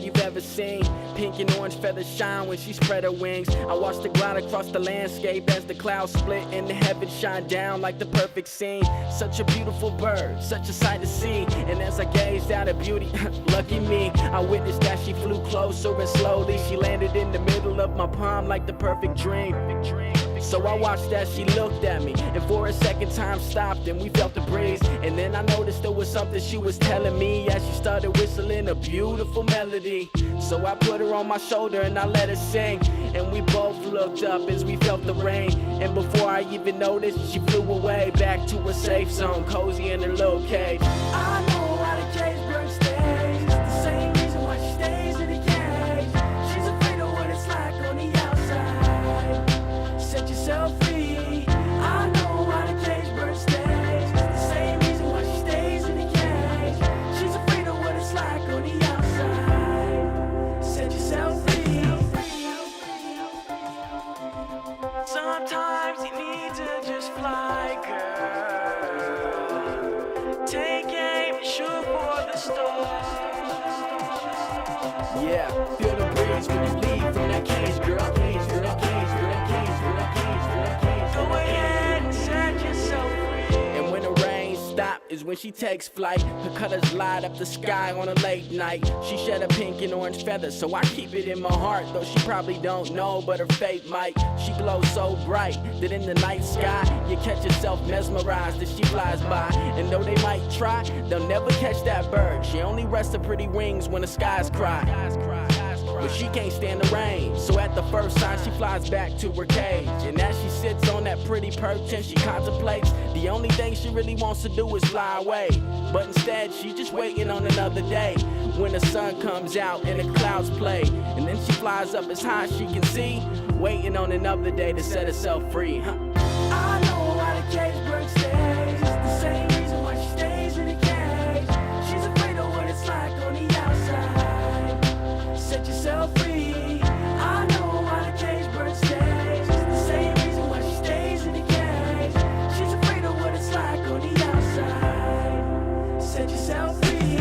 unicorn you've ever seen. Pink and orange feathers shine when she spread her wings. I watched her glide across the landscape as the clouds split and the heavens shine down like the perfect scene. Such a beautiful bird, such a sight to see. And as I gazed out at beauty, lucky me, I witnessed that she flew closer and slowly she landed in the middle of my palm like the perfect dream. So I watched as she looked at me, and for a second time stopped and we felt the breeze. And then I noticed there was something she was telling me as she started whistling a beautiful melody. So I put her on my shoulder and I let her sing, and we both looked up as we felt the rain. And before I even noticed, she flew away back to a safe zone, cozy in her little cage. I know how the cage bird stays, the same reason why she stays in the cage. She's afraid of what it's like on the outside. Set yourself free. I know how the cage bird stays, the same reason why she stays in the cage. She's afraid of what it's like on the outside. Set yourself free. Sometimes you need to just fly, girl. Take aim and shoot for the stars. Yeah, feel the breeze when you leave from that cage, girl. Cage, girl, cage, girl, cage, girl, cage, girl, cage. Go ahead and set yourself free. And when the rain stops is when she takes flight. Her colors light up the sky on a late night. She shed a pink and orange feather, so I keep it in my heart. Though she probably don't know, but her fate might. She glows so bright that in the night sky you catch yourself mesmerized as she flies by. And though they might try, they'll never catch that bird. She only rests her pretty wings when the skies cry. But she can't stand the rain, so at the first sign she flies back to her cage. And as she sits on that pretty perch and she contemplates, the only thing she really wants to do is fly away. But instead she's just waiting on another day, when the sun comes out and the clouds play. And then she flies up as high as she can see, waiting on another day to set herself free. I know how the cage bird stays, the same reason why she stays in the cage. She's afraid of what it's like on the outside. Set yourself free. I know how the cage bird stays, the same reason why she stays in the cage. She's afraid of what it's like on the outside. Set yourself free.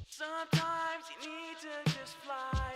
Sometimes you need to just fly.